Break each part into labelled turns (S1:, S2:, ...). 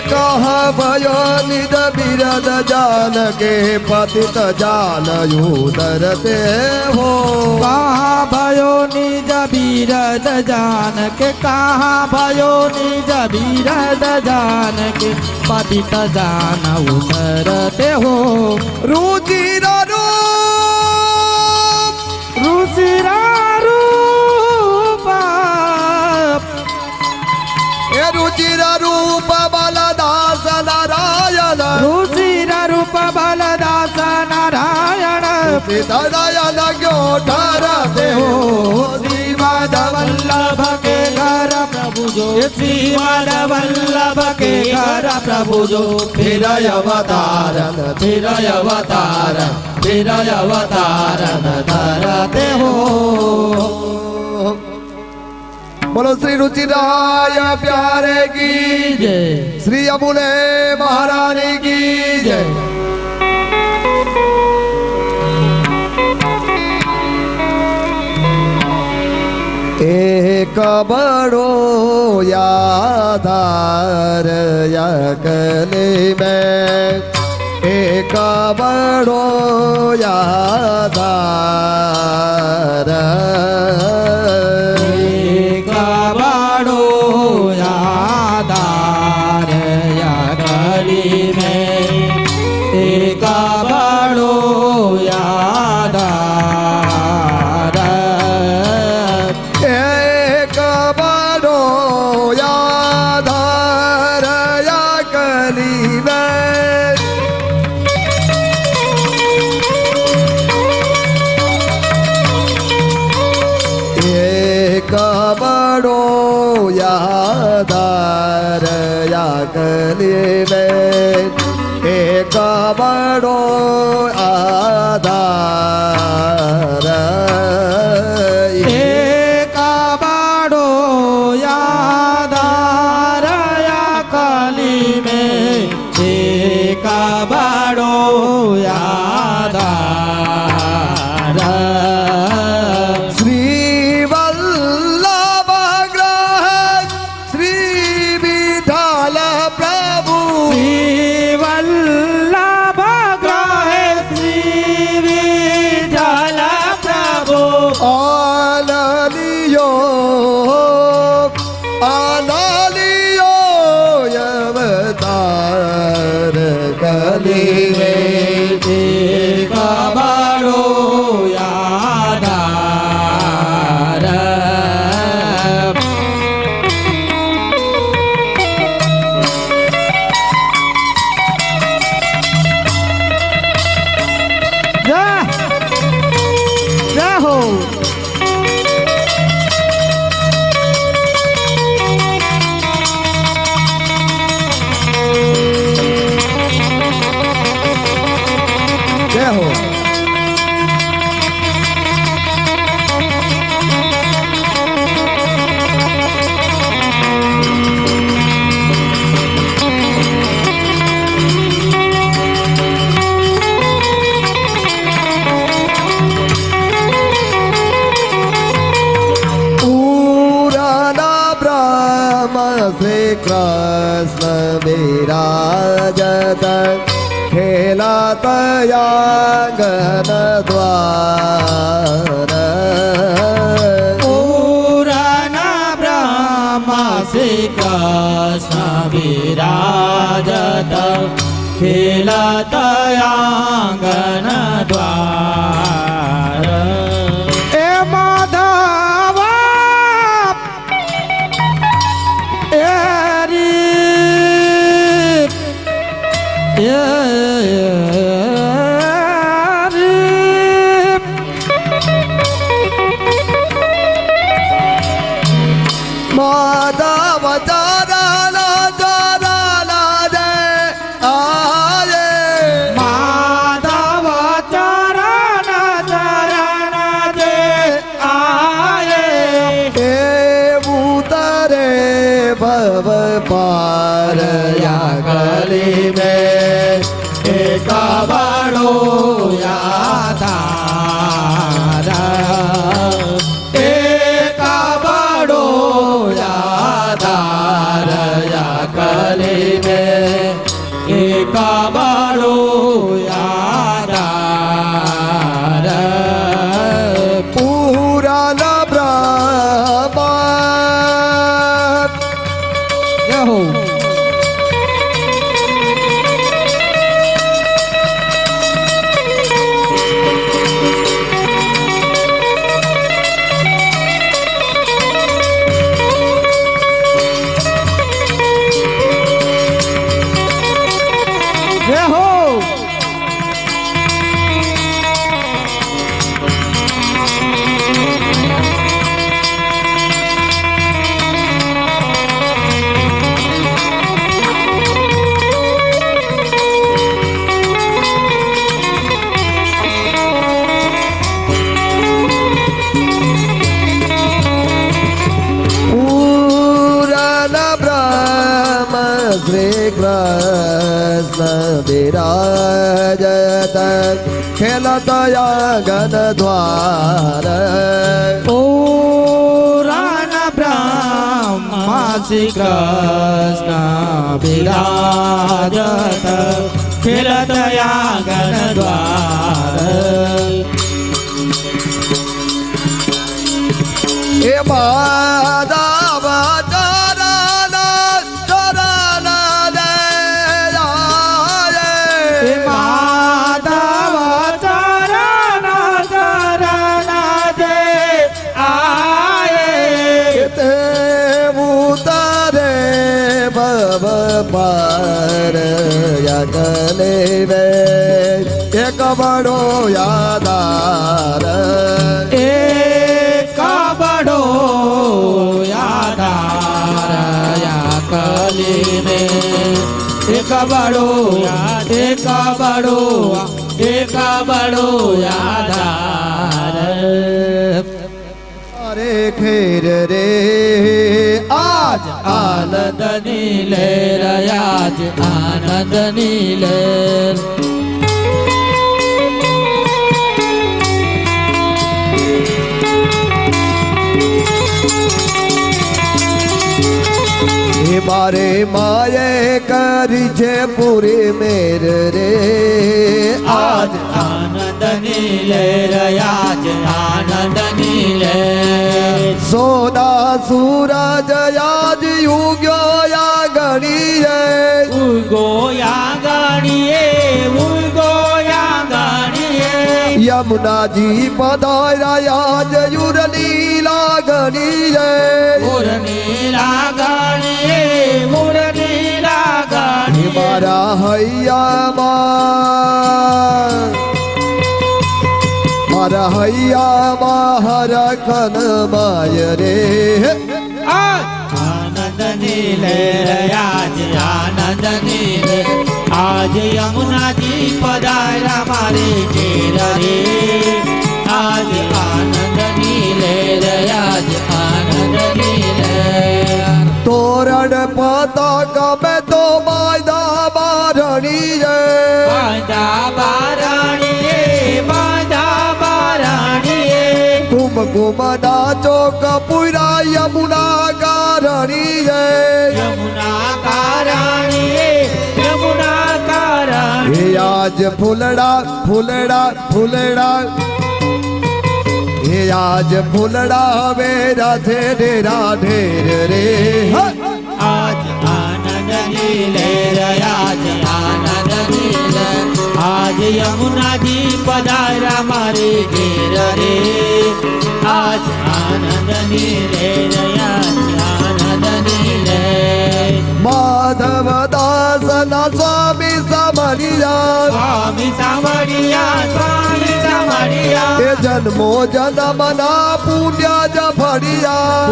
S1: कहा भयो निज बिरद जान के पतित जान उदरते हो।
S2: कहाँ भयो निज बिरद जान के, कहाँ भयो निज बिरद जान के पतित जान उदरते हो।
S1: रुचिर
S2: रुचिरा रूप
S1: रुचिर रूप बलदास नारायण,
S2: रुचिर रूप बलदास नारायण
S1: दयाल धरते हो।
S2: श्रीमद वल्लभ के घर प्रभु जो, श्रीमद वल्लभ के घर प्रभु जो
S1: फिर अवतारन फिर अवतारन फिर अवतारन धरते हो। बोलो श्री रुचिराय प्यारे की
S2: जय,
S1: श्री अबुले महारानी की जय। एक बड़ो यादार यकली में, एक बड़ो यादार,
S2: एक बड़ो यादार यकली में, एक बड़ो यादार,
S1: एक बड़ो यादार यकली में, एक बड़ो यादार यकली में, एक बड़ो आधार,
S2: एक बड़ो यादार यकली में, एक बड़ो यादार,
S1: श्री वल्लभ ग्रह श्री विठल प्रभु,
S2: श्री वल्लभ ग्रह श्री विठल प्रभु,
S1: आनलियो आनलियो अवतार कली में,
S2: एक बड़ो यादार, जय हो।
S1: जय हो। पुराना ब्रह्म श्री कृष्ण विराजत, खेलत आंगन द्वार,
S2: पुराना ब्रह्म श्री कृष्ण विराजत, खेलत आंगन द्वार, ए माधव ए री
S1: माधव चरण चरण जय आये,
S2: माधव चरण चरण दे आए,
S1: हे उतरे भव पार या गली में,
S2: एक बड़ो यादार, एक बड़ो यादार या कली में, જય હો
S1: પૂરન બ્રહ્મ શ્રી કૃષ્ણ બિરાજત ખેલત યાગન દ્વાર
S2: પુરાણ બ્રહ્મા શ્રી કૃષ્ણ બિરાજત ખેલત યાગન દ્વાર
S1: એ માધવ ચરણ ચરણ
S2: હે માધવ ચરણ ચરણ દે આયે
S1: તે ઉતરે ભવ પાર યગલે વે એક બડો યાદાર
S2: એક બડો યાદાર યા કલી રે એક બડો યાદાર
S1: અરે ખેર રે આજ
S2: આનંદની લહેર આજ આનંદની લહેર
S1: હે મારે માએ કરી છે પૂરી મેર રે આજ
S2: આનંદની લહેર આજ આનંદની લહેર
S1: સોના સૂરજ આજ યુગ્યો યા ગણી રે
S2: ઉગોયા ગાણીએ
S1: યમુનાજી પધાર્યા આજ યુરની લાગણી રે
S2: મુરની લાગણીએ
S1: મારા હૈયામાં હરખન માય રે
S2: આનંદની લહેર આજ આનંદની લહેર આજ યમુનાજી પધાર્યા મારે ઘેર રે આજ આનંદની લહેર આજ આનંદની લહેર
S1: તોરણ પતક મે તો માયદા બારણી રે
S2: બાંધા બારણીએ
S1: કુમકુમ નાચો કપુરા યમુના કારણી રે
S2: યમુના કારણીએ
S1: હે આજ ફૂલડા હે આજ ફૂલડા હવે રાધે ઢેરા ઢેર રે
S2: આજ આનંદની લહેર આજ આનંદની લહેર આજ યમુનાજી પધાર્યા મારે ઘેર રે આજ આનંદની લહેર આજ આનંદની લહેર
S1: માધવ દાસના સ્વામી
S2: સ્વામી સાંભળ્યા
S1: એ જન્મો જન્મના પુણ્ય જ ફળિયા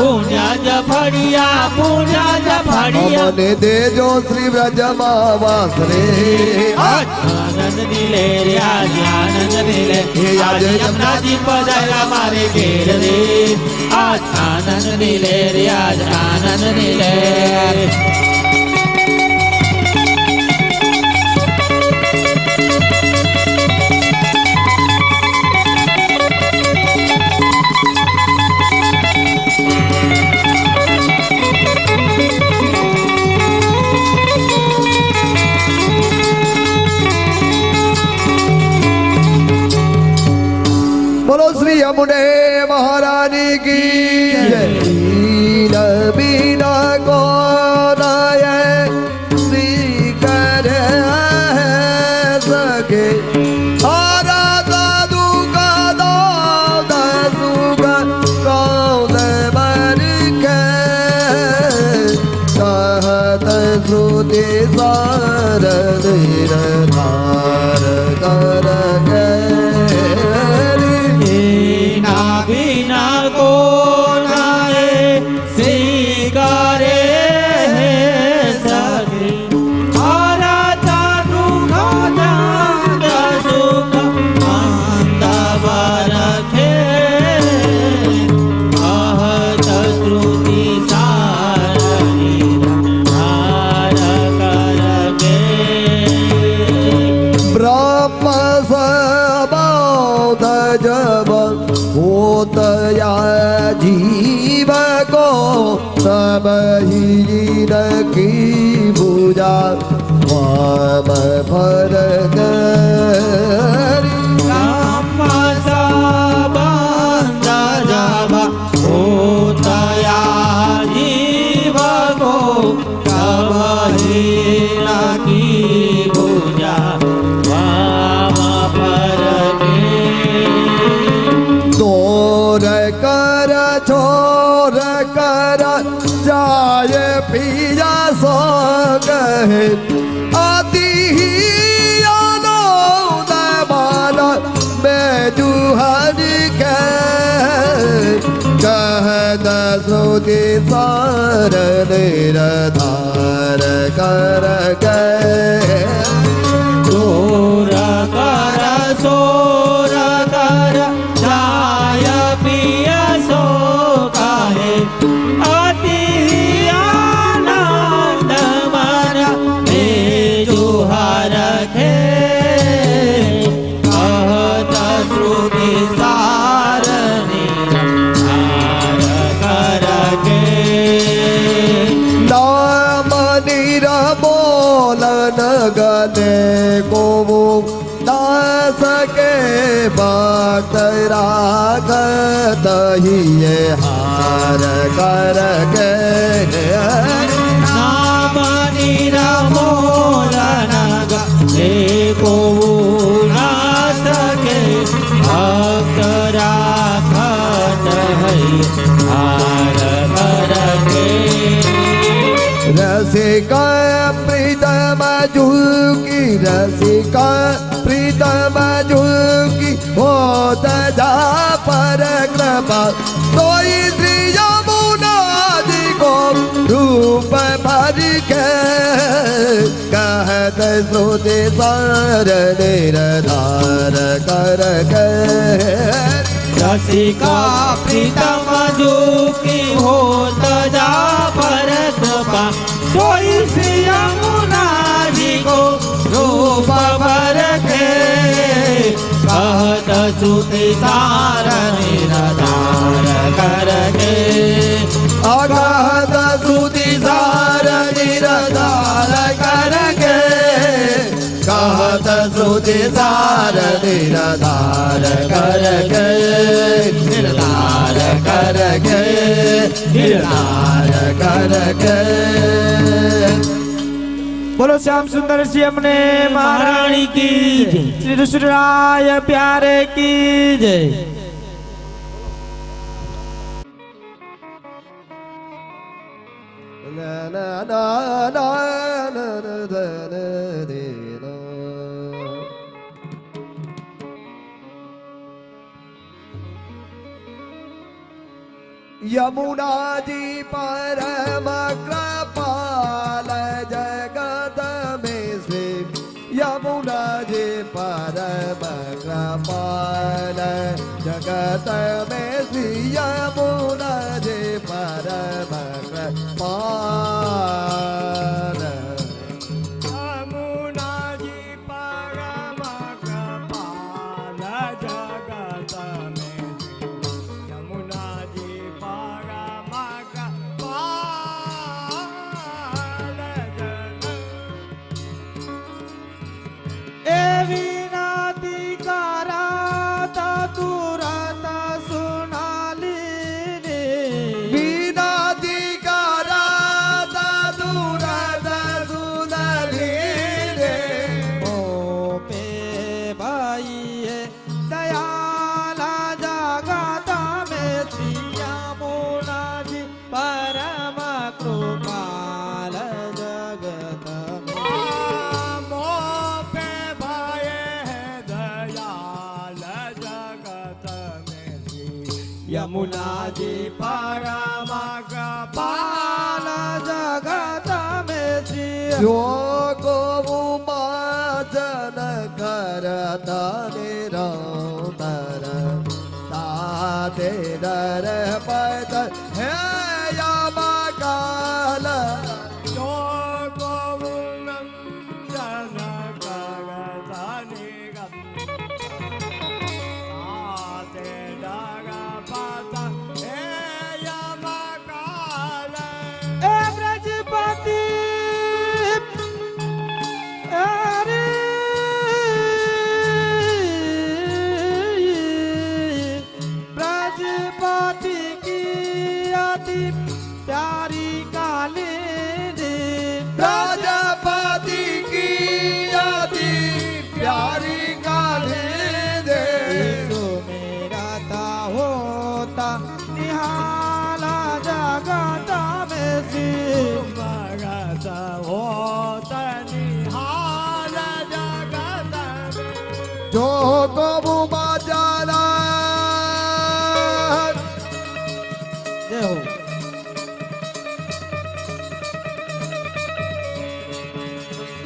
S1: અમને દેજો શ્રી વ્રજમાં વાસ રે
S2: આનંદની લહેર આજ આનંદની લહેર
S1: હે આજ
S2: યમુનાજી પધાર્યા મારે ઘેર રે આજ આનંદની લહેર આજ આનંદની લહેર
S1: બોલો શ્રી યમુને મહારાની કી જય બીના કોનાય श्रुति सार निरधार कर
S2: ना बिना को नाए स्वीकारे सके हरा चानु खानंद सुख आनंद बरखे आहत श्रुति सार निरधार करके
S1: ब्रह्म सबोध जब होतया जीव को तब ही की पूजा वाम भर
S2: राम सबंध जब होतया जीव को तब ही की पूजा वाम पर
S1: तोर कर छोर कर जाय पिया सो कहे आदि ही आनंद मान बेजू हरि के कहत श्रुति सार निरधार कर गए
S2: दूर कर सोर कर जाय पिय सो काहे अति आनंद मन जुहर खे कहत श्रुति सार निरधार करके
S1: नाम निरमोलन गले को ना सके बात रागत ही ये हार कर गए
S2: नाम निरमोलन गले को ना सके भक्त राखत है हार करके
S1: रसिका प्रीतम झुकी रसिका प्रीतम झुकी होत जा पर कृपा सोई श्री यमुना जी को रूप भर के कहत श्रुति सार निरधार कर
S2: रसिका प्रीतम झुकी होत जा पर कृपा सोई श्री यमुना जी को रूप भर के कहत श्रुति सार निरधार करके
S1: कहत श्रुति सार निरधार करके कहत श्रुति सार निरधार करके निरधार करके निरधार करके
S2: बोलो श्याम सुंदर श्री अपने महारानी की जय श्री ऋषिराय प्यारे की जय
S1: यमुना जी परम कृपाल जगत में से यमुना जी परम कृपाल जगत में से यमुना जी परम कृपाल
S2: यमुना जी परम कृपाल जगत में यमुना जी परम कृपाल जगत ए विनती करा तुरंत सुनाली यमुना जी परमकृपाल जगत में श्री
S1: जो गो माजन करता निरंतर ताते दर पद हे यम काल
S2: जो गोविंदन करता निरंतर ताते दर पद हे यम काल ए ब्रजपति ब्रजपति की अति प्यारी काली दे
S1: ब्रजपति की अति प्यारी काली दे
S2: सुमेरता होता निहाला जगत में सुमरता होता निहाल जगत में
S1: जो गो माजन
S2: जय हो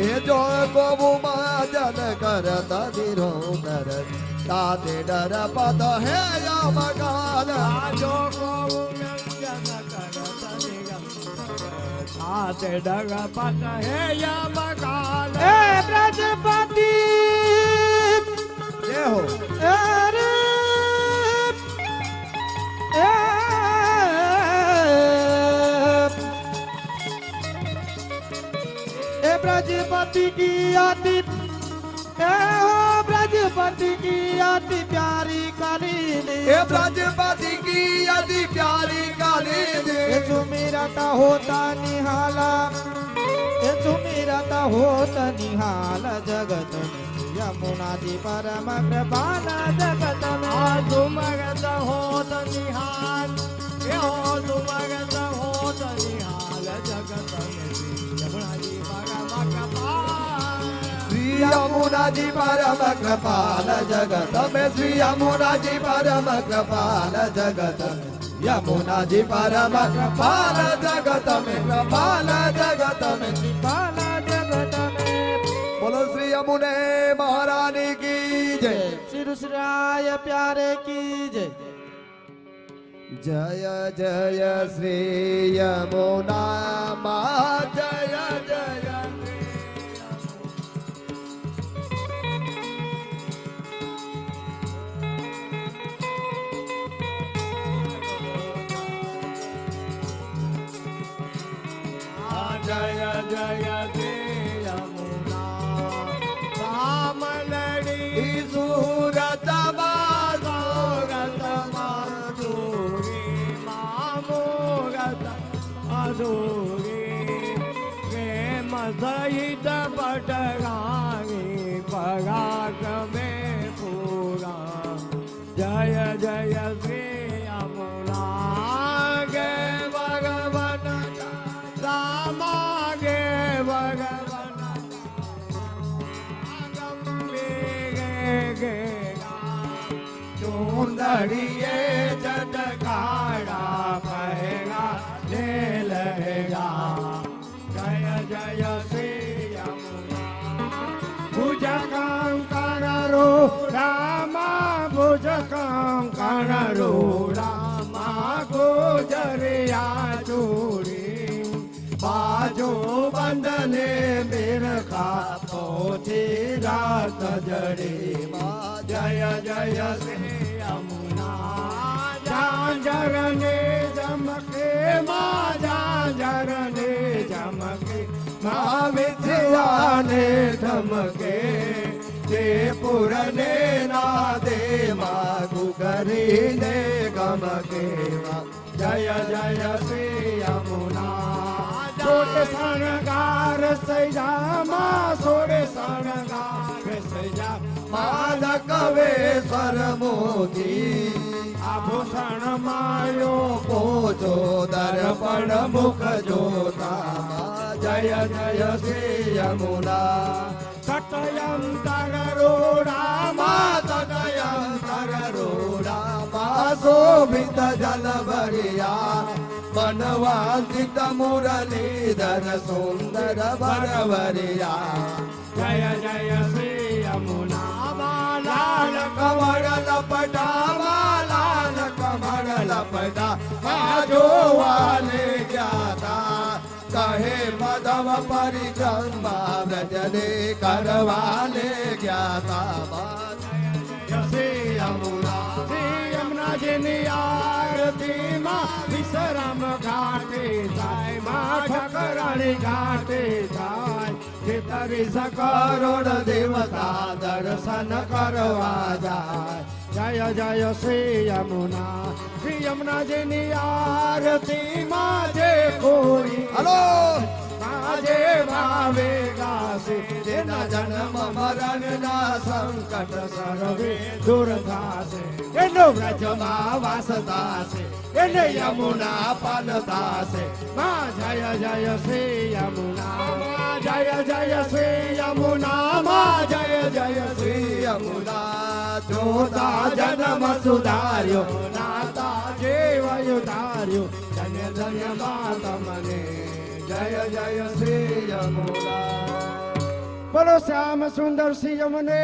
S1: ये जो गो माजन करता निरंतर ताते डर पद है यम काल
S2: जो गोविंदन करता निरंतर ताते डर पद है यम काल ए ब्रजपति
S1: जय हो
S2: अरे ए ब्रजपति की अति ब्रजपति की अति प्यारी काली
S1: ये ब्रजपति की अति प्यारी काली दे
S2: सुमिरता होता निहाला सुमिरता होता निहाल जगत में यमुना जी परम कृपाल जगत में सुमगत होत निहाल हो सुमगत होत निहाल जगत में यमुना जी परम कृपाल
S1: श्री यमुना जी परम कृपाल जगत में श्री यमुना जी परम कृपाल जगत में यमुना जी परम कृपाल जगत में कृपाल जगत में
S2: कृपाल जगत में
S1: बोलो श्री यमुने महारानी की जय
S2: सिरुसराय प्यारे की जय
S1: जय जय श्री यमुना माँ जय जय
S2: जय जय श्री यमुना रामलड़ी
S1: सूरत
S2: सूरत माधुरी मामोरत अधूरी प्रेम सहित पटगानी पराग में पूरा जय जय श्री यमुना गे भगवन रामा गे भगवन चूंदड़िए जटकाड़ा पहेगा ले लहेगा जय जय श्री यमुना भुजगं करो रामा भुजगं करो रामा गोजरिया चूड़ी बाजो बंदने बिरखा पोथी रात जड़े जय जय श्री यमुना झांझरने जमके माँ झांझरने जमके माँ विद्याने धमके दे पुरने ना दे माँ गुगरी ने गमके माँ जय जय श्री यमुना सोरे शणगार सैजा माँ सोरे शणगार सैजा
S1: माधक वेश्वर मोती
S2: आभूषण मायो
S1: पोचो दर्पण मुख जोता जय जय श्री यमुना
S2: तटयं तगरो रामा
S1: तटयं तगरो रामा શોભિત જલ ભરિયા મનવાંચિત મુરલીધર સુંદર ભરવરિયા
S2: જય જય શ્રી યમુના
S1: લાલ કમળ લપટા લાલ કમળ લપટા જોવાને ગયા કહે મધવ પરિક્રમા વ્રજને કરવાને ગયા
S2: શ્રી યમુનાજીની આરતીમાં વિશ્રામ ઘાટે જાય માં ઠકરાણી ઘાટે જાય તેતરીસ
S1: કરોડ દેવતા દર્શન કરવા જાય
S2: જય જય શ્રી યમુનાજીની આરતીમાં જે કોઈ
S1: હલો
S2: આજે ભાવે ગાશે
S1: જેના જન્મ મરણ ના સંકટ સર્વે
S2: દૂર થાશે એનો વ્રજમાં વાસ થાશે એને યમુના પાન થાશે માં જય જય શ્રી યમુના જય જય શ્રી યમુના માં જય જય શ્રી
S1: યમુના
S2: જોતા જન્મ સુધાર્યો નાતા જેવાયો ધાર્યો ધન્ય ધન્ય માત મને
S1: જય જય શ્રી યમુના
S2: બોલો શ્યામ સુંદર શ્રી યમુને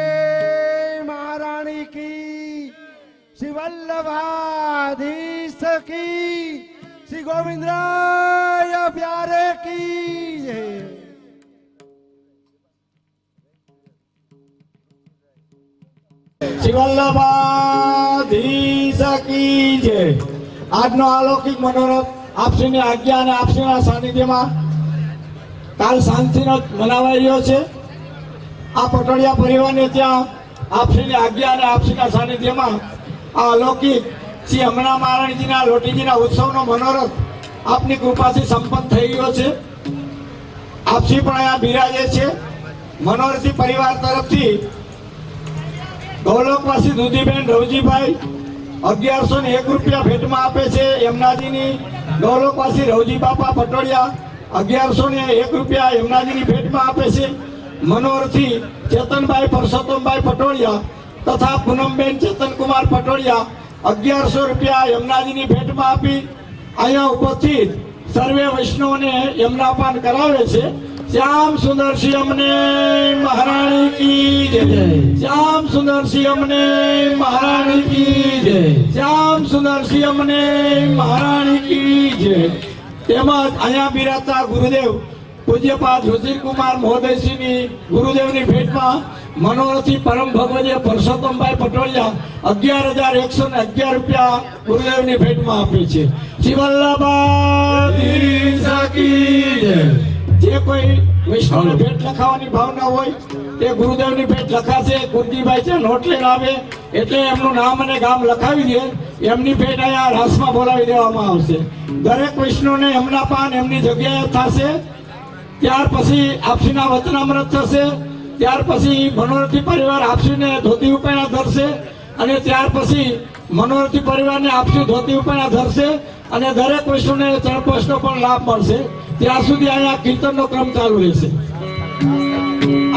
S2: મહારાણી કી શ્રી વલ્લભાધીશ કી શ્રી ગોવિંદરાય પ્યારે કી જય શ્રી વલ્લભાધીશ કી જય આજનો અલૌકિક મનોરથ આપશ્રીની આજ્ઞા અને આપશ્રીના સાનિધ્યમાં કાલ સાંજથી મનાવાઈ રહ્યો છે. આ પટોળિયા પરિવારને ત્યાં આપશ્રીની આજ્ઞા અને આપશ્રીના સાનિધ્યમાં આ અલૌકિક શ્રી હમણાં મહારાણીજીના લોટીજીના ઉત્સવનો મનોરથ આપની કૃપાથી સંપન્ન થઈ ગયો છે. આપશ્રી પણ અહીંયા બિરાજે છે. મનોરથી પરિવાર તરફથી ગૌલોકવાસી દુધીબેન રવજીભાઈ 1101 રૂપિયા ભેટમાં આપે છે. યમુનાજીની ગૌલોકવાસી રવજી બાપા પટોળિયા 1101 રૂપિયા યમુનાજીની ભેટમાં આપે છે. મનોરથી ચેતનભાઈ પરસોત્તમભાઈ પટોળિયા તથા પૂનમબેન ચેતનકુમાર પટોળિયા 1100 રૂપિયા યમુનાજીની ભેટમાં આપી અહીંયા ઉપસ્થિત સર્વે વૈષ્ણવોને યમુનાપાન કરાવે છે. શ્યામ સુંદર શ્રી અમને મહારાણી કી જય. શ્યામ સુંદર શ્રી અમને મહારાણી કી જય. શ્યામ સુંદર શ્રી અમને મહારાણી કી જય. તેમજ અહીંયા બિરાજતા ગુરુદેવ પૂજ્યપાદ રુચિરકુમાર મહોદયશ્રીની ગુરુદેવની ભેટમાં મનોરથી પરમ ભગવદીય પરસોત્તમભાઈ પટોળિયા 11,111 રૂપિયા ગુરુદેવની ભેટમાં આપે છે. શ્રી વલ્લભાધીશ કી જય. જે કોઈ વૈષ્ણવને ભેટ લખાવવાની ભાવના હોય તે ગુરુદેવની ભેટ લખાશે. કુંતીભાઈ છે નોટ લઈને આવે એટલે એમનું નામ અને ગામ લખાવી દે. એમની ભેટ અહીંયા રાસમાં બોલાવી દેવામાં આવશે. દરેક વૈષ્ણવને એમના પાન એમની જગ્યાએ થશે. ત્યાર પછી આપશ્રીના વચનામૃત થશે. ત્યાર પછી મનોરથી પરિવાર આપશ્રીને ધોતી ઉપેણા ધરશે અને ત્યાર પછી મનોરથી પરિવારને આપશ્રી ધોતી ઉપેણા ધરશે અને દરેક વૈષ્ણવને ચણપોષનો પણ લાભ મળશે. ત્યાં સુધી અહીંયા કીર્તનનો ક્રમ ચાલુ રહેશે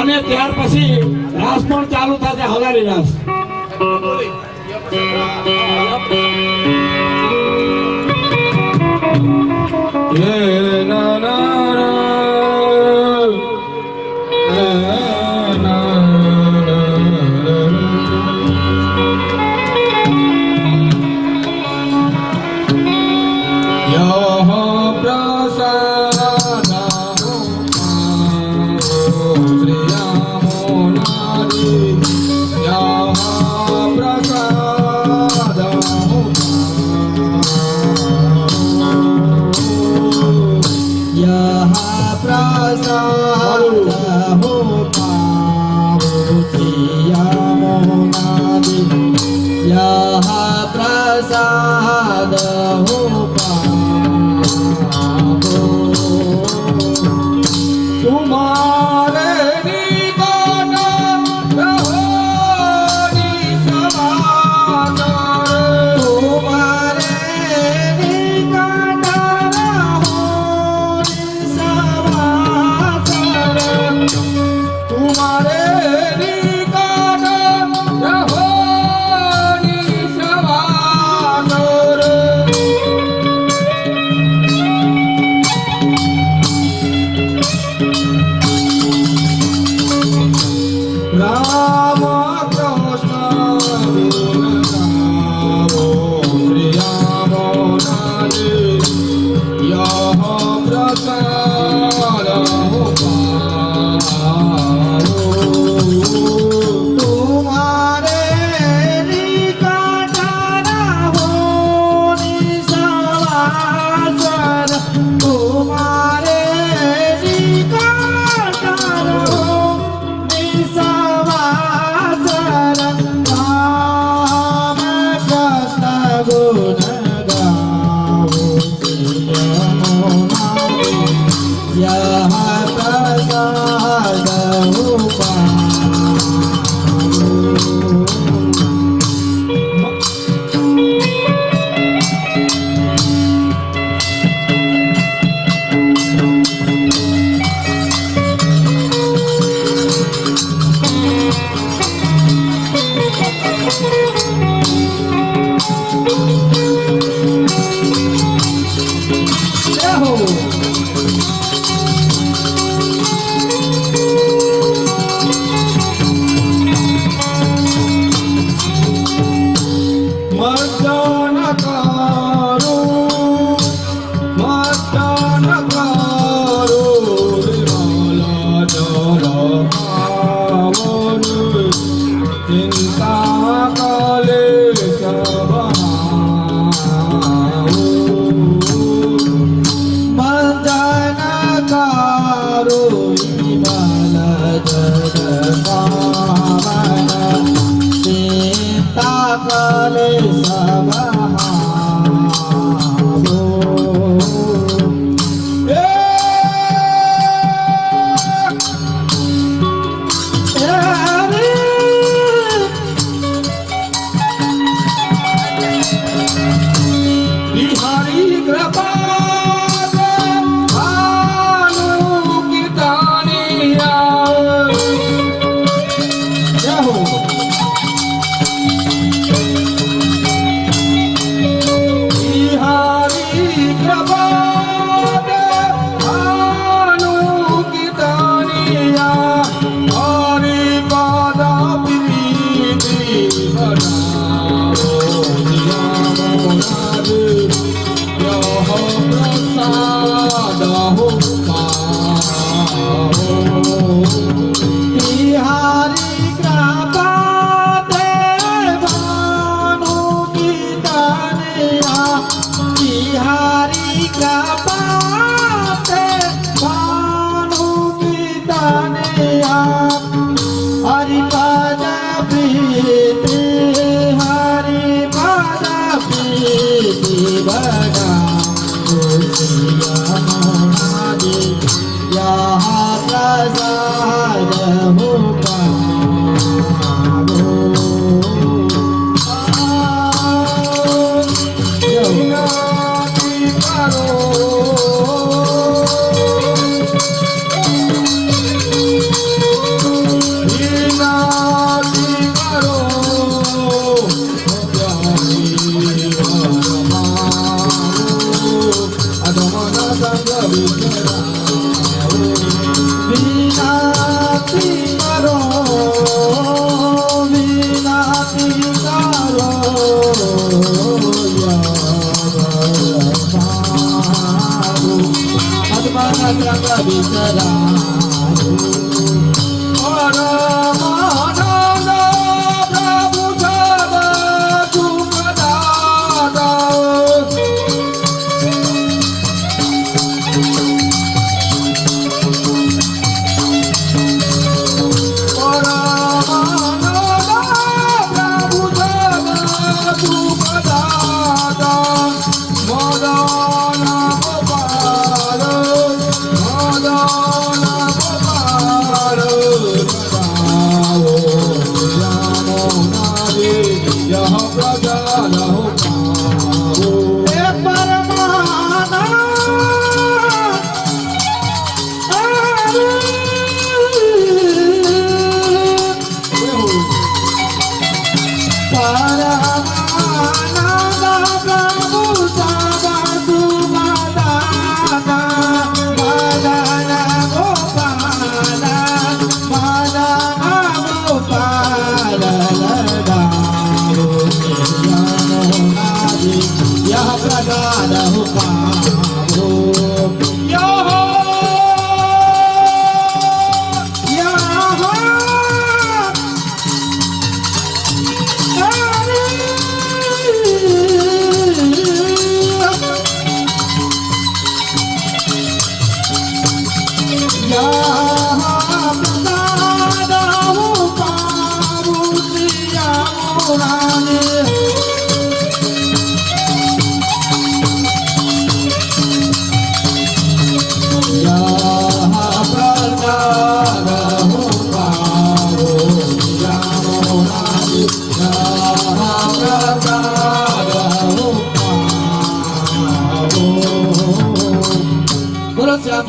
S2: અને ત્યાર પછી રાસ પણ ચાલુ થશે. હલારી રાસ
S1: Madana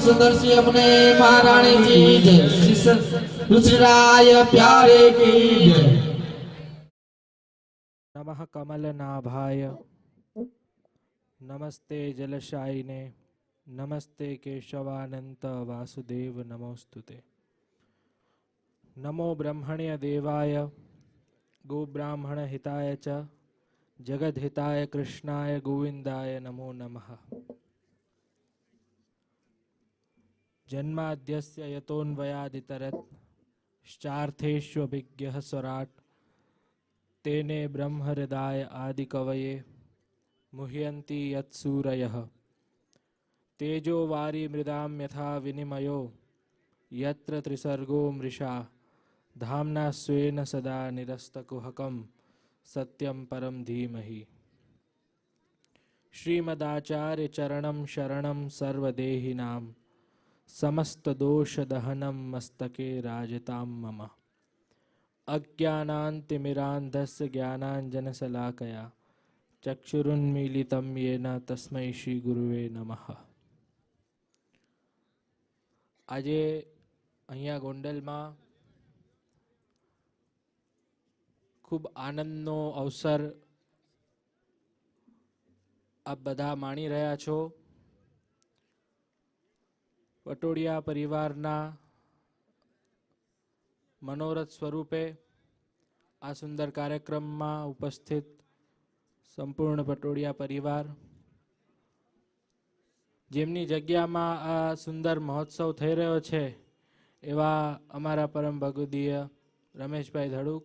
S3: सुंदर सी अपने महारानी जी जय श्री राय प्यारे की जय।
S4: नमः कमलनाभाय नमस्ते जलशायिने नमस्ते केशवानंत वासुदेव नमोस्तुते। नमो ब्रह्मण्य देवाय गोब्राह्मण हिताय च जगद्हिताय कृष्णाय गोविंदाय नमो नमः। जन्माद्यस्य यतोऽन्वयादितरत् श्चार्थेष्वभिज्ञः स्वराट् तेने ब्रह्महृदाय आदिकवये मुह्यन्ति यत्सूरयः। तेजो वारी मृदां यथा विनिमयो यत्र त्रिसर्गो मृषा धाम्ना स्वेन सदा निरस्तकुहकं सत्यं परं धीमहि। श्रीमदाचार्य चरणं शरणं सर्वदेहिनां समस्तदोषदहनं मस्तके राजतां मम। अज्ञानान्तिमिरान्धस्य ज्ञानाञ्जनशलाकया चक्षुरुन्मीलितं येन तस्मै श्रीगुरुवे नमः। આજે અહીંયા ગોંડલમાં ખૂબ આનંદનો અવસર આપ બધા માણી રહ્યા છો। પટોડિયા પરિવારના મનોરથ સ્વરૂપે આ સુંદર કાર્યક્રમમાં ઉપસ્થિત સંપૂર્ણ પટોડિયા પરિવાર જેમની જગ્યામાં આ સુંદર મહોત્સવ થઈ રહ્યો છે એવા અમારા પરમ ભગવદીય રમેશભાઈ ધડુક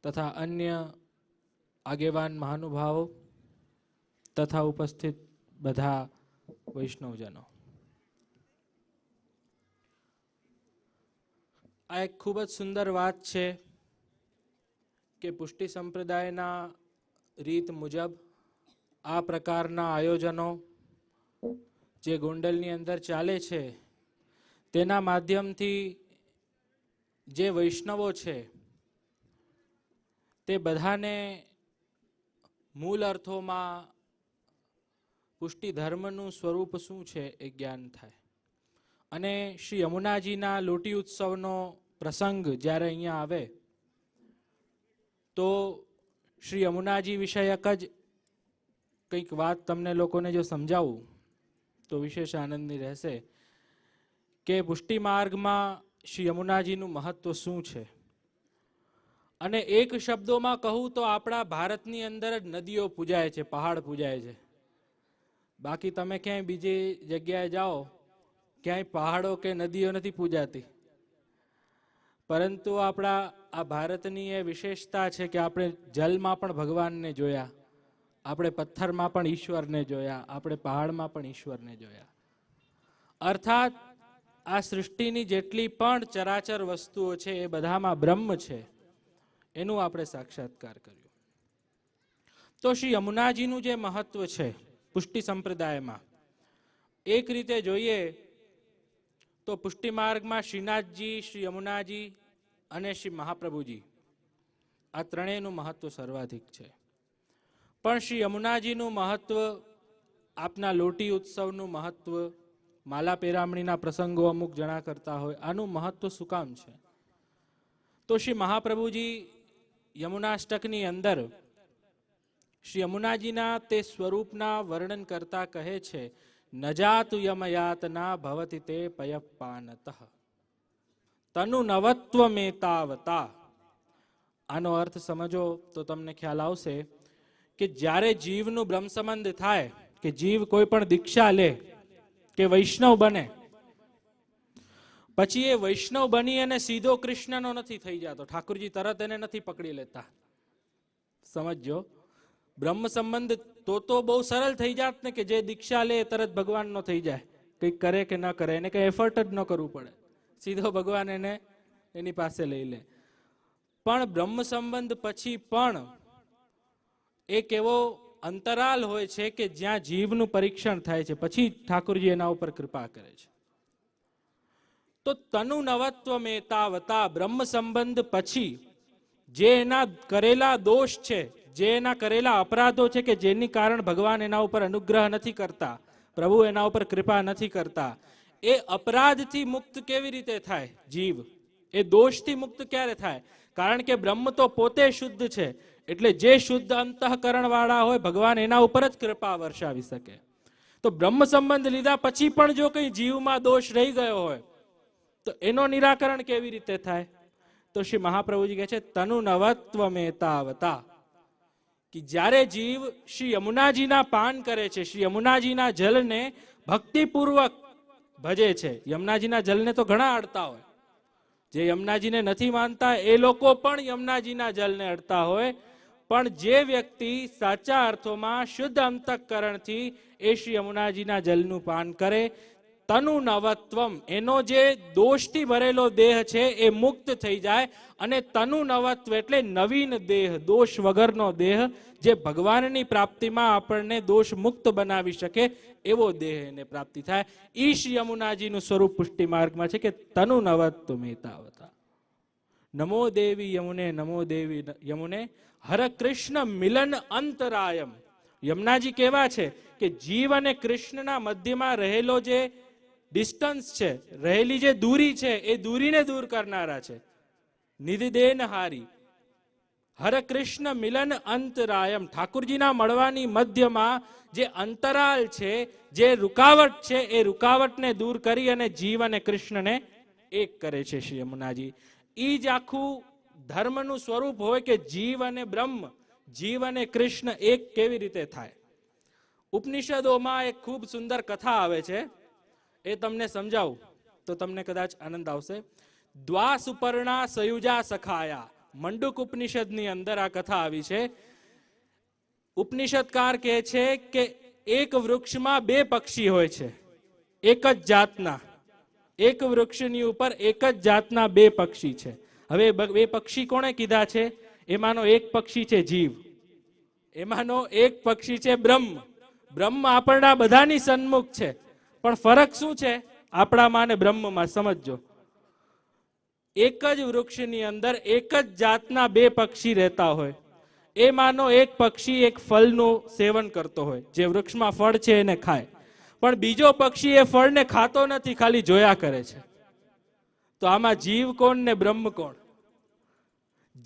S4: તથા અન્ય આગેવાન મહાનુભાવો તથા ઉપસ્થિત બધા વૈષ્ણવજનો। આ એક ખૂબ જ સુંદર વાત છે કે પુષ્ટિ સંપ્રદાયના રીત મુજબ આ પ્રકારના આયોજનો જે ગોંડલની અંદર ચાલે છે તેના માધ્યમથી જે વૈષ્ણવો છે તે બધાને મૂળ અર્થોમાં પુષ્ટિ ધર્મનું સ્વરૂપ શું છે એ જ્ઞાન થાય। અને શ્રી યમુનાજીના લોટી ઉત્સવનો પ્રસંગ જ્યારે અહીંયા આવે તો શ્રી યમુનાજી વિષયક જ કંઈક વાત તમને લોકોને જો સમજાવું તો વિશેષ આનંદની રહેશે કે પુષ્ટિ માર્ગમાં શ્રી યમુનાજીનું મહત્વ શું છે। અને એક શબ્દોમાં કહું તો આપણા ભારતની અંદર જ નદીઓ પૂજાય છે, પહાડ પૂજાય છે। બાકી તમે ક્યાંય બીજી જગ્યાએ જાઓ ક્યાંય પહાડો કે નદીઓ નથી પૂજાતી, પરંતુ આપણા આ ભારતની એ વિશેષતા છે કે આપણે જલમાં પણ ભગવાનને જોયા, આપણે પથ્થરમાં પણ ઈશ્વરને જોયા, આપણે પહાડમાં પણ ઈશ્વરને જોયા। અર્થાત આ સૃષ્ટિની જેટલી પણ ચરાચર વસ્તુઓ છે એ બધામાં બ્રહ્મ છે એનું આપણે સાક્ષાત્કાર કર્યું। તો શ્રી યમુનાજીનું જે મહત્વ છે પુષ્ટિ સંપ્રદાયમાં એક રીતે જોઈએ તો પુષ્ટિ માર્ગમાં શ્રીનાથજી, શ્રી યમુનાજી અને શ્રી મહાપ્રભુજી આ ત્રણેયનું મહત્વ સર્વાધિક છે। પણ શ્રી યમુનાજીનું મહત્વ, આપના લોટી ઉત્સવનું મહત્વ, માલા પેરામણીના પ્રસંગો અમુક જણા કરતા હોય, આનું મહત્વ શું કામ છે? તો શ્રી મહાપ્રભુજી યમુનાષ્ટકની અંદર શ્રી યમુનાજીના તે સ્વરૂપના વર્ણન કરતા કહે છે ન જાતુ યમયાતના ભવતિ તે પયપાનતઃ તનુ નવત્વ મેતાવતા। આનો અર્થ સમજો તો તમને ખ્યાલ આવશે કે જ્યારે જીવનું બ્રહ્મ સંબંધ થાય, કે જીવ કોઈ પણ દીક્ષા લે કે વૈષ્ણવ બને, પછી એ વૈષ્ણવ બની અને સીધો કૃષ્ણનો નથી થઈ જતો, ઠાકુરજી તરત એને નથી પકડી લેતા। સમજો, બ્રહ્મ સંબંધ તો બહુ સરળ થઈ જાત ને કે જે દીક્ષા લે તરત ભગવાનનો થઈ જાય, કંઈક કરે કે ન કરે, એને કંઈ એફર્ટ જ ન કરવું પડે, સીધો ભગવાન એને એની પાસે લઈ લે। પણ બ્રહ્મ સંબંધ પછી પણ એક એવો અંતરાલ હોય છે કે જ્યાં જીવનું પરીક્ષણ થાય છે, પછી ઠાકુરજી એના ઉપર કૃપા કરે છે। તો તનુ નવત્વ મેતાવતા, બ્રહ્મ સંબંધ પછી જે એના કરેલા દોષ છે, જે એના કરેલા અપરાધો છે કે જેની કારણ ભગવાન એના ઉપર અનુગ્રહ નથી કરતા, પ્રભુ એના ઉપર કૃપા નથી કરતા. એ અપરાધથી મુક્ત કેવી રીતે થાય જીવ? એ દોષથી મુક્ત ક્યારે થાય? કારણ કે બ્રહ્મ તો પોતે શુદ્ધ છે, એટલે જે શુદ્ધ અંતઃકરણ વાળા હોય ભગવાન એના ઉપર જ કૃપા વર્ષાવી શકે. તો બ્રહ્મ સંબંધ લીધા પછી પણ જો કઈ જીવમાં દોષ રહી ગયો હોય તો એનો નિરાકરણ કેવી રીતે થાય? તો શ્રી મહાપ્રભુજી કહે છે તનુ નવત્વ મેતાવતા, કે જ્યારે જીવ શ્રી યમુનાજીના પાન કરે છે, શ્રી યમુનાજીના જલને ભક્તિપૂર્વક ભજે છે. યમુનાજીના જલને તો ઘણા અડતા હોય, જે યમુનાજીને નથી માનતા એ લોકો પણ યમુનાજીના જલને અડતા હોય, પણ જે વ્યક્તિ સાચા અર્થોમાં શુદ્ધ અંતઃકરણથી એ શ્રી યમુનાજીના જલનું પાન કરે, તનુ નવત્વમ, એનો જે દોષથી ભરેલો દેહ છે એ મુક્ત થઈ જાય. અને તનુ નવત્વ એટલે નવીન દેહ, દોષ વગરનો દેહ, જે ભગવાનની પ્રાપ્તિમાં આપણને દોષ મુક્ત બનાવી શકે એવો દેહ એને પ્રાપ્તિ થાય. ઈ શ્રી યમુનાજીનું સ્વરૂપ પુષ્ટિ માર્ગમાં છે કે તનુ નવત્વ મેતાવતા. નમો દેવી યમુને, નમો દેવી યમુને, હર કૃષ્ણ મિલન અંતરાયમ. યમુનાજી કેવા છે કે જીવ અને કૃષ્ણના મધ્યમાં રહેલો જે ડિસ્ટન્સ છે, રહેલી જે દૂરી છે, એ દૂરીને દૂર કરનારા છે. નિધિદેન હારી, હર કૃષ્ણ મિલન અંતરાયમ. ઠાકુરજીના મળવાની મધ્યમાં જે અંતરાલ છે, જે રૂકાવટ છે, એ રૂકાવટને દૂર કરી અને જીવ અને કૃષ્ણને એક કરે છે શ્રી યમુનાજી. ઈ જ આખું ધર્મનું સ્વરૂપ હોય કે જીવ અને બ્રહ્મ, જીવ અને કૃષ્ણ એક કેવી રીતે થાય. ઉપનિષદોમાં એક ખૂબ સુંદર કથા આવે છે, એ તમને સમજાવું તો તમને કદાચ આનંદ આવશે. દ્વા સુપર્ણા સયુજા સખાયા, મંડુક ઉપનિષદની અંદર આ કથા આવી છે. ઉપનિષદકાર કહે છે કે એક વૃક્ષમાં બે પક્ષી હોય છે, એક જ જાતના. એક વૃક્ષની ઉપર એક જ જાતના બે પક્ષી છે. હવે બે પક્ષી કોણે કીધા છે? એમાંનો એક પક્ષી છે જીવ, એમાંનો એક પક્ષી છે બ્રહ્મ. બ્રહ્મ આપણા બધાની સન્મુખ છે, પણ ફરક શું છે આપણામાં અને બ્રહ્મમાં? સમજો. એક જ વૃક્ષની અંદર એક જ જાતના બે પક્ષી રહેતા હોય. એમાંનો એક પક્ષી એક ફળનું સેવન કરતો હોય, જે વૃક્ષમાં ફળ છે એને ખાય, પણ બીજો પક્ષી એ ફળને ખાતો નથી, ખાલી જોયા કરે છે. તો આમાં જીવ કોણ ને બ્રહ્મ કોણ?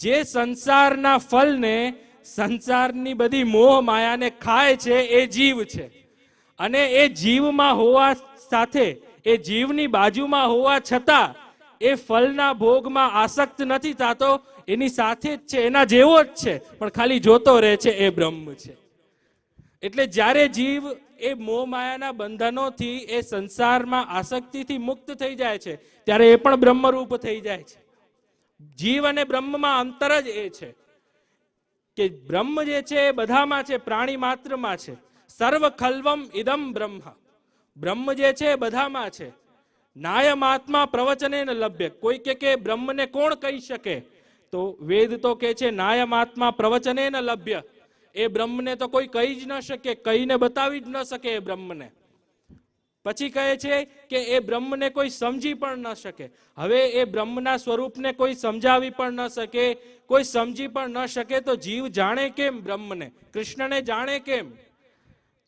S4: જે સંસારના ફળને, સંસારની બધી મોહ માયાને ખાય છે એ જીવ છે. અને એ જીવમાં હોવા સાથે, એ જીવની બાજુમાં હોવા છતાં એ ફળના ભોગમાં આસક્ત નથી થતો, એની સાથે જ છે, એના જેવો જ છે, પણ ખાલી જોતો રહે છે, એ બ્રહ્મ છે. એટલે જ્યારે જીવ એ મોહ માયાના બંધનોથી, એ સંસારમાં આસક્તિથી મુક્ત થઈ જાય છે, ત્યારે એ પણ બ્રહ્મરૂપ થઈ જાય છે. જીવ અને બ્રહ્મમાં અંતર જ એ છે કે બ્રહ્મ જે છે એ બધામાં છે, પ્રાણી માત્રમાં છે. સર્વ ખલ્વમ ઇદમ બ્રહ્મ, બ્રહ્મ જે છે એ બધામાં છે. નાયમાત્મા પ્રવચને ન લભ્ય, કોઈ કે બ્રહ્મને કોણ કહી શકે? તો વેદ તો કે છે નાયમાત્મા પ્રવચને ન લભ્ય, એ બ્રહ્મને તો કોઈ કહી જ ન શકે, કહીને બતાવી જ ન શકે એ બ્રહ્મને. પછી કહે છે કે એ બ્રહ્મને કોઈ સમજી પણ ન શકે. હવે એ બ્રહ્મના સ્વરૂપને કોઈ સમજાવી પણ ન શકે, કોઈ સમજી પણ ન શકે, તો જીવ જાણે કેમ બ્રહ્મને? કૃષ્ણને જાણે કેમ?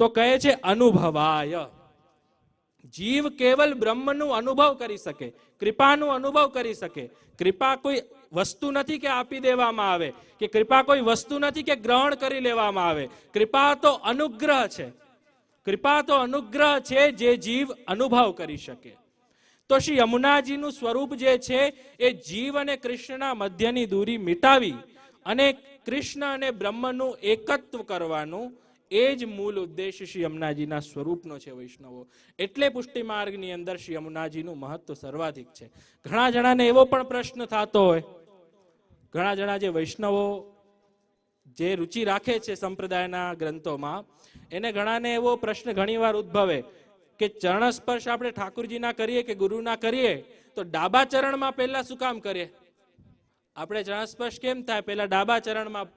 S4: તો કહે છે અનુભવાય. જીવ કેવલ બ્રહ્મનું અનુભવ કરી શકે, કૃપાનું અનુભવ કરી શકે. કૃપા કોઈ વસ્તુ નથી કે આપી દેવામાં આવે, કે કૃપા કોઈ વસ્તુ નથી કે ગ્રહણ કરી લેવામાં આવે. કૃપા તો અનુગ્રહ છે. કૃપા તો અનુગ્રહ છે જે જીવ અનુભવ કરી શકે. તો શ્રી યમુનાજીનું સ્વરૂપ જે છે એ જીવ અને કૃષ્ણના મધ્યની દૂરી મિટાવી અને કૃષ્ણ અને બ્રહ્મનું એકત્વ કરવાનું, એ જ મૂળ ઉદ્દેશ શ્રી યમુનાજીના સ્વરૂપનો છે વૈષ્ણવો. એટલે પુષ્ટિ માર્ગની અંદર શ્રી યમુનાજીનું મહત્વ સર્વાધિક છે. ઘણા જણાને એવો પણ પ્રશ્ન થતો હોય, ઘણા જણા જે વૈષ્ણવો જે રુચિ રાખે છે સંપ્રદાયના ગ્રંથોમાં, એને ઘણાને એવો પ્રશ્ન ઘણીવાર ઉદ્ભવે કે ચરણ સ્પર્શ આપણે ઠાકુરજીના કરીએ કે ગુરુના કરીએ તો ડાબા ચરણમાં પહેલા શું કામ કરીએ? આપણે ચરણ સ્પર્શ કેમ થાય? પહેલા ડાબા ચરણમાં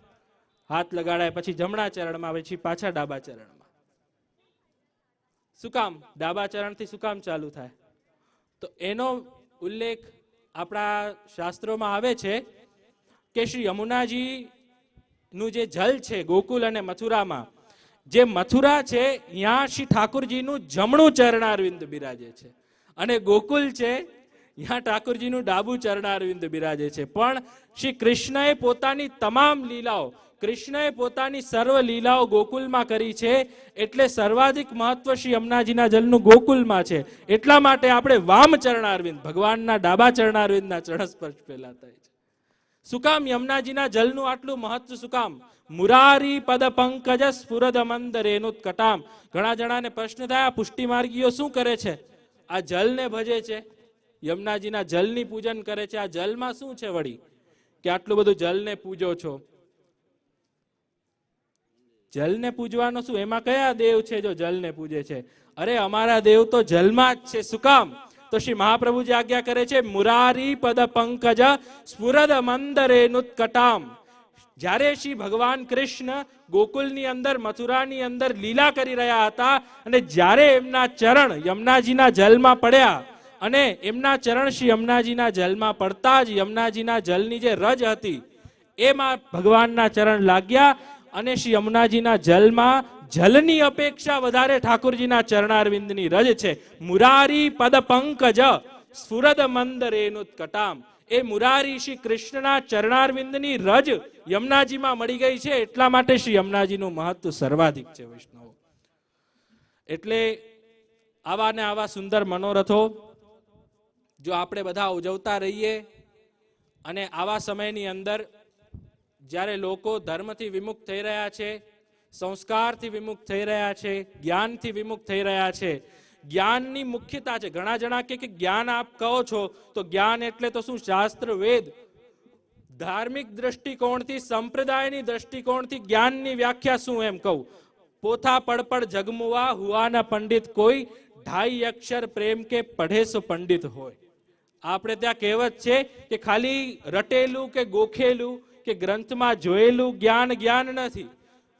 S4: હાથ લગાડાય, પછી જમણા ચરણમાં, પછી પાછા ડાબા ચરણમાં. શું કામ? ડાબા ચરણથી શું કામ ચાલુ થાય? તો એનો ઉલ્લેખ આપણા શાસ્ત્રોમાં આવે છે કે શ્રી યમુનાજી નું જે જલ છે ગોકુલ અને મથુરામાં, જે મથુરા છે ત્યાં શ્રી ઠાકોરજીનું જમણું ચરણારવિંદ બિરાજે છે, અને ગોકુલ છે ત્યાં ઠાકોરજીનું ડાબું ચરણારવિંદ બિરાજે છે. પણ શ્રી કૃષ્ણએ પોતાની તમામ લીલાઓ, કૃષ્ણએ પોતાની સર્વ લીલાઓ ગોકુલમાં કરી છે, એટલે સર્વાધિક મહત્વ શ્રી યમુનાજીના જલનું ગોકુલમાં છે. એટલા માટે આપણે વામ ચરણારવિંદ, ભગવાનના ડાબા ચરણારવિંદના ચરણ સ્પર્શ પહેલા થાય છે. શું કામ યમુનાજીના જલનું આટલું મહત્વ? શું કામ? મુરારી પદ પંકજ સ્ફુરદ મંદરેનુત કટામ. ઘણા જણાને પ્રશ્ન થાય, આ પુષ્ટિ માર્ગીઓ શું કરે છે? આ જલને ભજે છે, યમુનાજીના જલની પૂજન કરે છે. આ જલમાં શું છે વળી કે આટલું બધું જલને પૂજો છો? જલને પૂજવાનો શું? એમાં કયા દેવ છે જો જલને પૂજે છે? અરે અમારા દેવ તો જલમાં જ છે. શું કામ? તો શ્રી મહાપ્રભુજી આજ્ઞા કરે છે, મુરારી પદ પંકજ સ્ફુરદ મંદરેનુત કટામ. જ્યારે શ્રી ભગવાન કૃષ્ણ ગોકુલની અંદર, મથુરાની અંદર લીલા કરી રહ્યા હતા, અને જ્યારે એમના ચરણ યમુનાજીના જલમાં પડ્યા, અને એમના ચરણ શ્રી યમુનાજીના જલમાં પડતા જ યમુનાજીના જલની જે રજ હતી એમાં ભગવાનના ચરણ લાગ્યા, અને શ્રી યમુનાજીના જલમાં જલની અપેક્ષા વધારે ઠાકોરજીના ચરણારવિંદની રજ છે. મુરારી પદ પંકજ સ્ફુરદ મંદરેનુત કટામ. એ મુરારી શ્રી કૃષ્ણના ચરણારવિંદની રજ યમુનાજીમાં મળી ગઈ છે. એટલા માટે શ્રી યમુનાજીનું મહત્વ સર્વાધિક છે વૈષ્ણવો. એટલે આવા ને આવા સુંદર મનોરથો જો આપણે બધા ઉજવતા રહીએ, અને આવા સમયની અંદર જ્યારે લોકો ધર્મથી વિમુખ થઈ રહ્યા છે, સંસ્કારથી વિમુખ થઈ રહ્યા છે, જ્ઞાનથી વિમુખ થઈ રહ્યા છે, જ્ઞાનની મુખ્યતા છે. ઘણા જણા કે જ્ઞાન આપ કહો છો તો જ્ઞાન એટલે તો શું? શાસ્ત્ર વેદ. ધાર્મિક દ્રષ્ટિકોણથી, સંપ્રદાયની દ્રષ્ટિકોણથી જ્ઞાનની વ્યાખ્યા શું એમ કહું? પોથા પડપડ જગમુવા હુઆ ન પંડિત કોઈ, ઢાઈ અક્ષર પ્રેમ કે પઢે સો પંડિત હોય. આપણે ત્યાં કહેવત છે કે ખાલી રટેલું કે ગોખેલું કે ગ્રંથમાં જોયેલું જ્ઞાન જ્ઞાન નથી.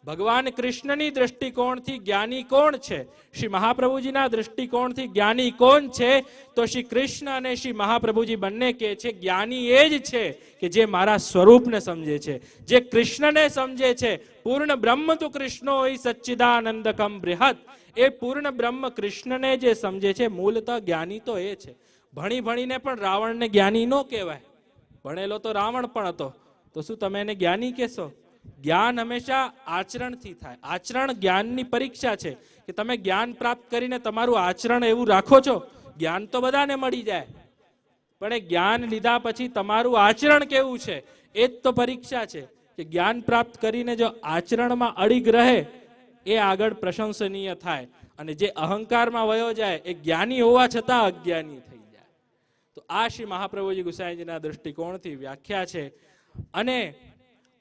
S4: ભગવાન કૃષ્ણની દ્રષ્ટિકોણથી જ્ઞાની કોણ છે? શ્રી મહાપ્રભુજીના દ્રષ્ટિકોણથી જ્ઞાની કોણ છે? તો શ્રી કૃષ્ણ અને શ્રી મહાપ્રભુજી બંને કહે છે જ્ઞાની એ જ છે કે જે મારા સ્વરૂપને સમજે છે, જે કૃષ્ણને સમજે છે. પૂર્ણ બ્રહ્મ તો કૃષ્ણો હોય સચ્ચિદાનંદકમ બૃહદ. એ પૂર્ણ બ્રહ્મ કૃષ્ણને જે સમજે છે, મૂળતઃ જ્ઞાની તો એ છે. ભણી ભણીને પણ રાવણને જ્ઞાની ન કહેવાય. ભણેલો તો રાવણ પણ હતો, તો શું તમે એને જ્ઞાની કહેશો? જ્ઞાન હંમેશા આચરણથી થાય. આચરણ જ્ઞાનની પરીક્ષા છે કે તમે જ્ઞાન પ્રાપ્ત કરીને તમારું આચરણ એવું રાખો છો. જ્ઞાન તો બધાને મળી જાય, પણ એ જ્ઞાન લીધા પછી તમારું આચરણ કેવું છે એ જ તો પરીક્ષા છે. કે જ્ઞાન પ્રાપ્ત કરીને જો આચરણમાં અડીગ રહે એ આગળ પ્રશંસનીય થાય, અને જે અહંકારમાં વયો જાય એ જ્ઞાની હોવા છતાં અજ્ઞાની થઈ જાય. તો આ શ્રી મહાપ્રભુજી ગુસાઈજીના દૃષ્ટિકોણથી વ્યાખ્યા છે. અને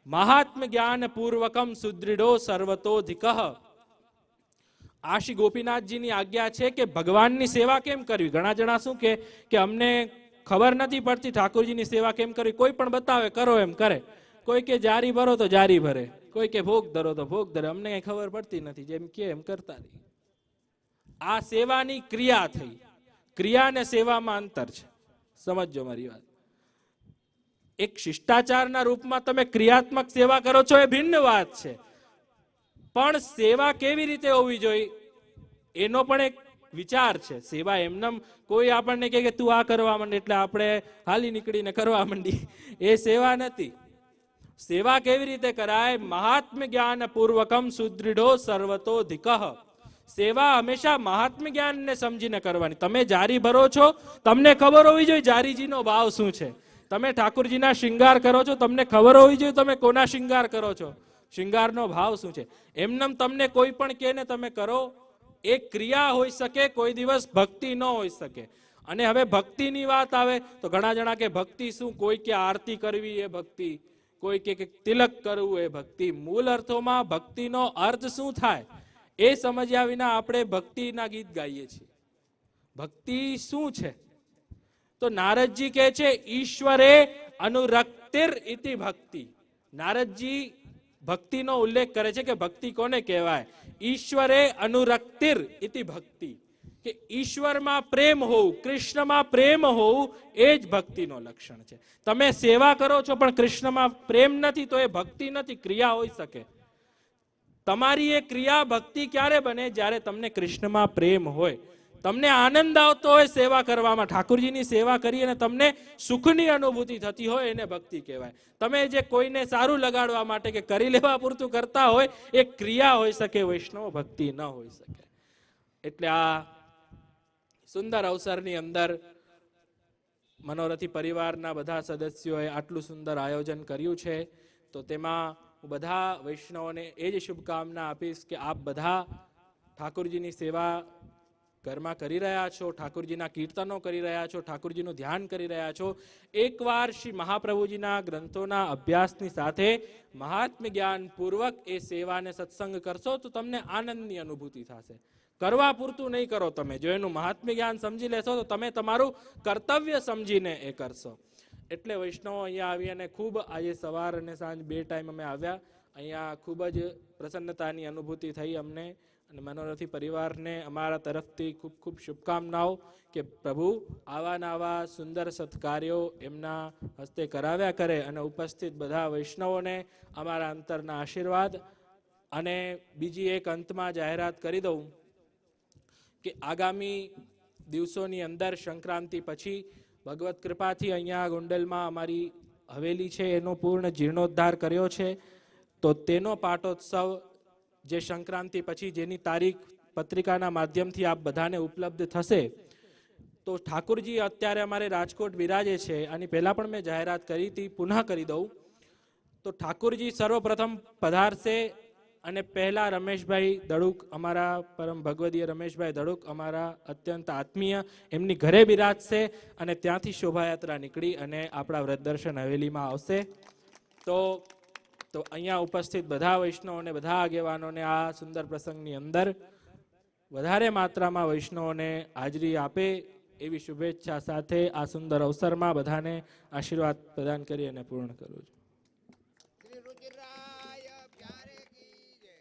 S4: મહાત્મ જ્ઞાન પૂર્વકમ સુદૃઢો સર્વતોધિક. આ શ્રી ગોપીનાથજીની આજ્ઞા છે કે ભગવાનની સેવા કેમ કરવી. ઘણા જણા શું કે અમને ખબર નથી પડતી ઠાકોરજીની સેવા કેમ કરવી. કોઈ પણ બતાવે કરો એમ કરે. કોઈ કે જારી ભરો તો જારી ભરે, કોઈ કે ભોગ ધરો તો ભોગ ધરે. અમને કઈ ખબર પડતી નથી, જેમ કે એમ કરતા રહી. આ સેવાની ક્રિયા થઈ. ક્રિયા અને સેવામાં અંતર છે, સમજો મારી વાત. એક શિષ્ટાચારના રૂપમાં તમે ક્રિયાત્મક સેવા કરો છો એ ભિન્ન વાત છે, પણ સેવા કેવી રીતે હોવી જોઈએ એનો પણ એક વિચાર છે. સેવા એમનેમ કોઈ આપણને કહે કે તું આ કરવા માંડ એટલે આપણે હાલી નીકળીને કરવા માંડી, એ સેવા નથી. સેવા કેવી રીતે કરાય? મહાત્મ્ય જ્ઞાન પૂર્વકમ સુદૃઢો સર્વતોધિક. સેવા હંમેશા મહાત્મ્ય જ્ઞાનને સમજીને કરવાની. તમે જારી ભરો છો, તમને ખબર હોવી જોઈએ જારીજીનો ભાવ શું છે. તમે ઠાકોરજીના શૃંગાર કરો છો, તમને ખબર હોવી જોઈએ તમે કોના શૃંગાર કરો છો, શૃંગારનો ભાવ શું છે. એમનેમ તમને કોઈ પણ કહે ને તમે કરો, એ ક્રિયા હોઈ શકે, કોઈ દિવસ ભક્તિ ન હોઈ શકે. અને હવે ભક્તિની વાત આવે તો ઘણા જણા કે ભક્તિ શું? કોઈ કે આરતી કરવી એ ભક્તિ, કોઈ કે તિલક કરવું એ ભક્તિ. મૂળ અર્થોમાં ભક્તિનો અર્થ શું થાય એ સમજ્યા વિના આપણે ભક્તિના ગીત ગાઈએ છીએ. ભક્તિ શું છે? તો નારદજી કહે છે ઈશ્વરે અનુરક્તિર ઇતિ ભક્તિ. નારદજી ભક્તિનો ઉલ્લેખ કરે છે કે ભક્તિ કોને કહેવાય? ઈશ્વરે અનુરક્તિર ઇતિ ભક્તિ. કે ઈશ્વરમાં પ્રેમ હોવું, કૃષ્ણમાં પ્રેમ હોવું એ જ ભક્તિનો લક્ષણ છે. તમે સેવા કરો છો પણ કૃષ્ણમાં પ્રેમ નથી તો એ ભક્તિ નથી, ક્રિયા હોઈ શકે. તમારી એ ક્રિયા ભક્તિ ક્યારે બને? જ્યારે તમને કૃષ્ણમાં પ્રેમ હોય, તમને આનંદ આવતો હોય સેવા કરવામાં, ઠાકોરજીની સેવા કરી અને તમને સુખની અનુભૂતિ થતી હોય, એને ભક્તિ કહેવાય. તમે જે કોઈને સારું લગાડવા માટે કે કરી લેવા પૂરતું કરતા હોય, એ ક્રિયા હોઈ શકે, વૈષ્ણવ ભક્તિ ન હોઈ શકે. એટલે આ સુંદર અવસરની અંદર મનોરથી પરિવારના બધા સદસ્યોએ આટલું સુંદર આયોજન કર્યું છે, તો તેમાં હું બધા વૈષ્ણવોને એ જ શુભકામના આપીશ કે આપ બધા ઠાકોરજીની સેવા ઘરમાં કરી રહ્યા છો, ઠાકોરજીના કીર્તનો કરી રહ્યા છો, ઠાકોરજીનું ધ્યાન કરી રહ્યા છો. એકવાર શ્રી મહાપ્રભુજીના ગ્રંથોના અભ્યાસની સાથે મહાત્મ્ય જ્ઞાન પૂર્વક એ સેવાને સત્સંગ કરશો તો તમને આનંદની અનુભૂતિ થશે. કરવા પૂરતું નહીં કરો તમે. જો એનું મહાત્મ્ય જ્ઞાન સમજી લેશો તો તમે તમારું કર્તવ્ય સમજીને એ કરશો. એટલે વૈષ્ણવો અહીંયા આવી અને ખૂબ આજે સવાર અને સાંજ 2 ટાઈમ અમે આવ્યા. અહીંયા ખૂબ જ પ્રસન્નતાની અનુભૂતિ થઈ અમને અને મનોરથી પરિવારને અમારા તરફથી ખૂબ ખૂબ શુભકામનાઓ કે પ્રભુ આવા નવા સુંદર સત્કાર્યો એમના હસ્તે કરાવ્યા કરે અને ઉપસ્થિત બધા વૈષ્ણવોને અમારા અંતરના આશીર્વાદ. અને બીજી એક અંતમાં જાહેરાત કરી દઉં કે આગામી દિવસોની અંદર સંક્રાંતિ પછી ભગવત કૃપાથી અહીંયા ગોંડલમાં અમારી હવેલી છે એનો પૂર્ણ જીર્ણોદ્ધાર કર્યો છે. તો તેનો પાટોત્સવ જે સંક્રાંતિ પછી જેની તારીખ પત્રિકાના માધ્યમથી આપ બધાને ઉપલબ્ધ થશે. તો ઠાકોરજી અત્યારે અમારે રાજકોટ બિરાજે છે. આની પહેલાં પણ મેં જાહેરાત કરી હતી, પુનઃ કરી દઉં. તો ઠાકોરજી સર્વપ્રથમ પધારશે અને પહેલા રમેશભાઈ દડુક, અમારા પરમ ભગવદીય રમેશભાઈ દડુક, અમારા અત્યંત આત્મીય, એમની ઘરે બિરાજશે અને ત્યાંથી શોભાયાત્રા નીકળી અને આપણા વ્રતદર્શન હવેલીમાં આવશે. તો અહીંયા ઉપસ્થિત બધા વૈષ્ણવોને, બધા આગેવાનોને આ સુંદર પ્રસંગની અંદર વધારે માત્રામાં વૈષ્ણવોને હાજરી આપે એવી શુભેચ્છા સાથે આ સુંદર અવસરમાં બધાને આશીર્વાદ પ્રદાન કરી અને પૂર્ણ કરું છું.
S1: શ્રી રુચિરાય પ્યારે કી જય.